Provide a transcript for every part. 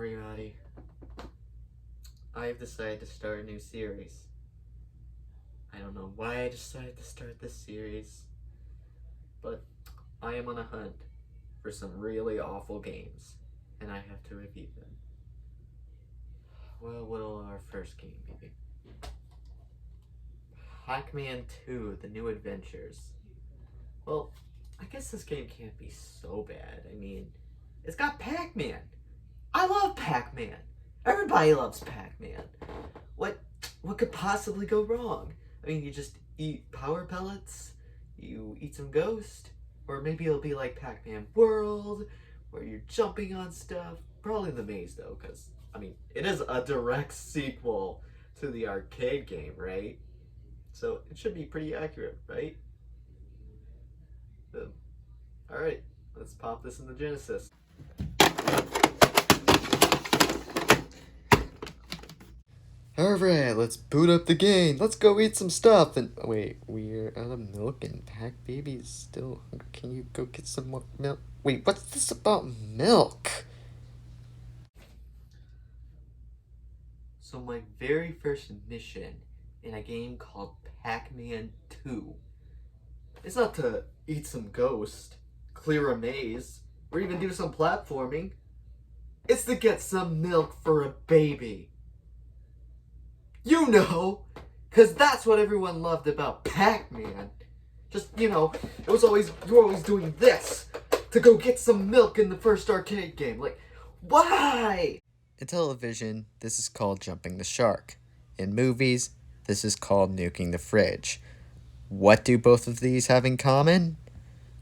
everybody. I've decided to start a new series. I don't know why I decided to start this series, but I am on a hunt for some really awful games, and I have to review them. Well, what'll our first game be? Pac-Man 2, The New Adventures. Well, I guess this game can't be so bad. I mean, it's got Pac-Man. I love Pac-Man. Everybody loves Pac-Man. What could possibly go wrong? I mean, you just eat power pellets, you eat some ghost, or maybe it'll be like Pac-Man World, where you're jumping on stuff. Probably the maze though, because, I mean, it is a direct sequel to the arcade game, right? So it should be pretty accurate, right? Alright, let's pop this in the Genesis. Alright, let's boot up the game. Let's go eat some stuff. And wait, we're out of milk and Pac Baby is still hungry. Can you go get some more milk? Wait, what's this about milk? So my very first mission in a game called Pac-Man 2 is not to eat some ghost, clear a maze, or even do some platforming. It's to get some milk for a baby. You know, because that's what everyone loved about Pac-Man. Just, you know, you were always doing this to go get some milk in the first arcade game. Like, why? In television, this is called jumping the shark. In movies, this is called nuking the fridge. What do both of these have in common?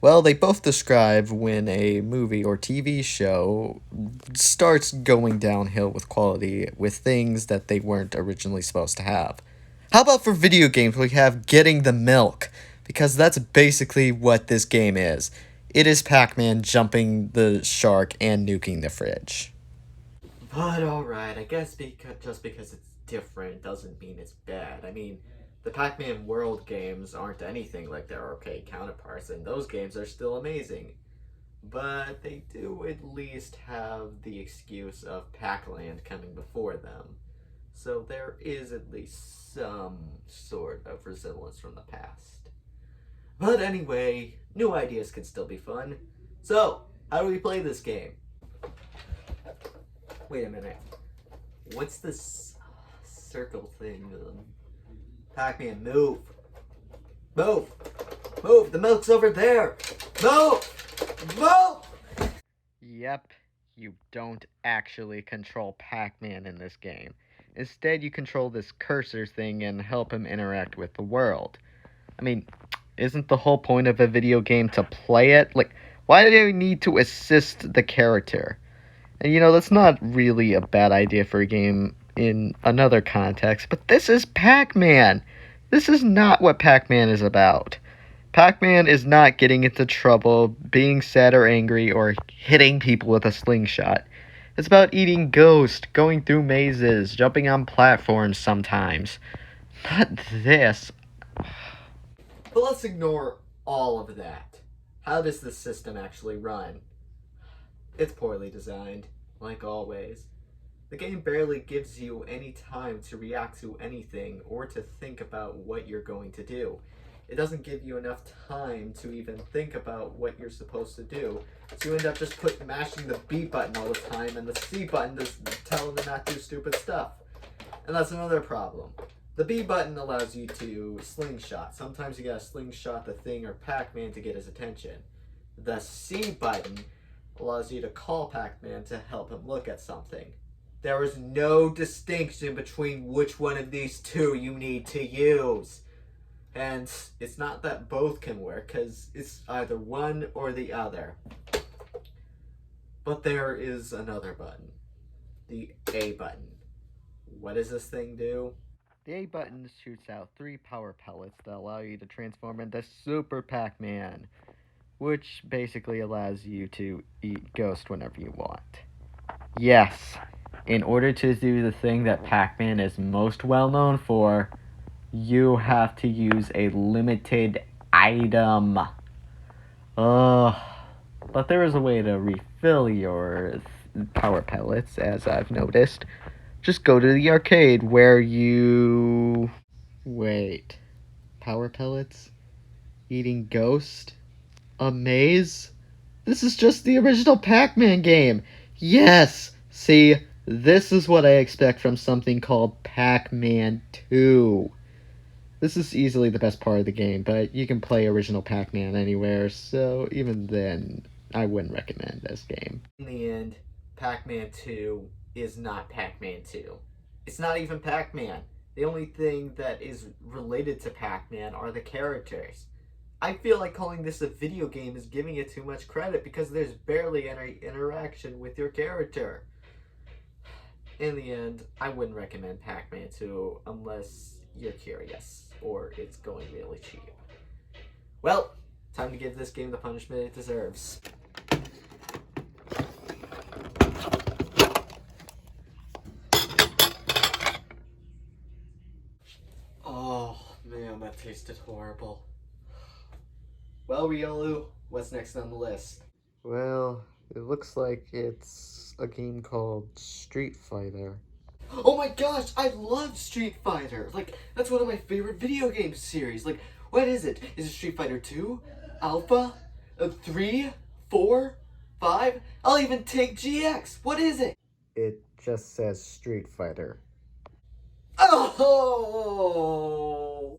Well, they both describe when a movie or TV show starts going downhill with quality with things that they weren't originally supposed to have. How about for video games we have getting the milk? Because that's basically what this game is. It is Pac-Man jumping the shark and nuking the fridge. But alright, I guess just because it's different doesn't mean it's bad. I mean, the Pac-Man World games aren't anything like their arcade counterparts, and those games are still amazing. But they do at least have the excuse of Pac-Land coming before them. So there is at least some sort of resemblance from the past. But anyway, new ideas can still be fun. So, how do we play this game? Wait a minute. What's this circle thing? Pac-Man, move. Move. Move. The milk's over there. Move. Move. Yep, you don't actually control Pac-Man in this game. Instead, you control this cursor thing and help him interact with the world. I mean, isn't the whole point of a video game to play it? Like, why do you need to assist the character? And you know, that's not really a bad idea for a game in another context, but this is Pac-Man. This is not what Pac-Man is about. Pac-Man is not getting into trouble, being sad or angry, or hitting people with a slingshot. It's about eating ghost, going through mazes, jumping on platforms sometimes. Not this. But let's ignore all of that. How does this system actually run? It's poorly designed, like always. The game barely gives you any time to react to anything or to think about what you're going to do. It doesn't give you enough time to even think about what you're supposed to do. So you end up just mashing the B button all the time, and the C button just telling them not to do stupid stuff. And that's another problem. The B button allows you to slingshot. Sometimes you gotta slingshot the thing or Pac-Man to get his attention. The C button allows you to call Pac-Man to help him look at something. There is no distinction between which one of these two you need to use. And it's not that both can work, because it's either one or the other. But there is another button. The A button. What does this thing do? The A button shoots out 3 power pellets that allow you to transform into Super Pac-Man, which basically allows you to eat ghost whenever you want. Yes, in order to do the thing that Pac-Man is most well known for, you have to use a limited item. Ugh. But there is a way to refill your power pellets, as I've noticed. Just go to the arcade where you. Wait. Power pellets? Eating ghost? A maze? This is just the original Pac-Man game! Yes! See, this is what I expect from something called Pac-Man 2. This is easily the best part of the game, but you can play original Pac-Man anywhere, so even then, I wouldn't recommend this game. In the end, Pac-Man 2 is not Pac-Man 2. It's not even Pac-Man. The only thing that is related to Pac-Man are the characters. I feel like calling this a video game is giving it too much credit because there's barely any interaction with your character. In the end, I wouldn't recommend Pac-Man 2 unless you're curious or it's going really cheap. Well, time to give this game the punishment it deserves. Oh man, that tasted horrible. Well, Riolu, what's next on the list? Well, it looks like it's a game called Street Fighter. Oh my gosh, I love Street Fighter. Like, that's one of my favorite video game series. Like, what is it? Is it Street Fighter 2? Alpha? 3? 4? 5? I'll even take GX. What is it? It just says Street Fighter. Oh!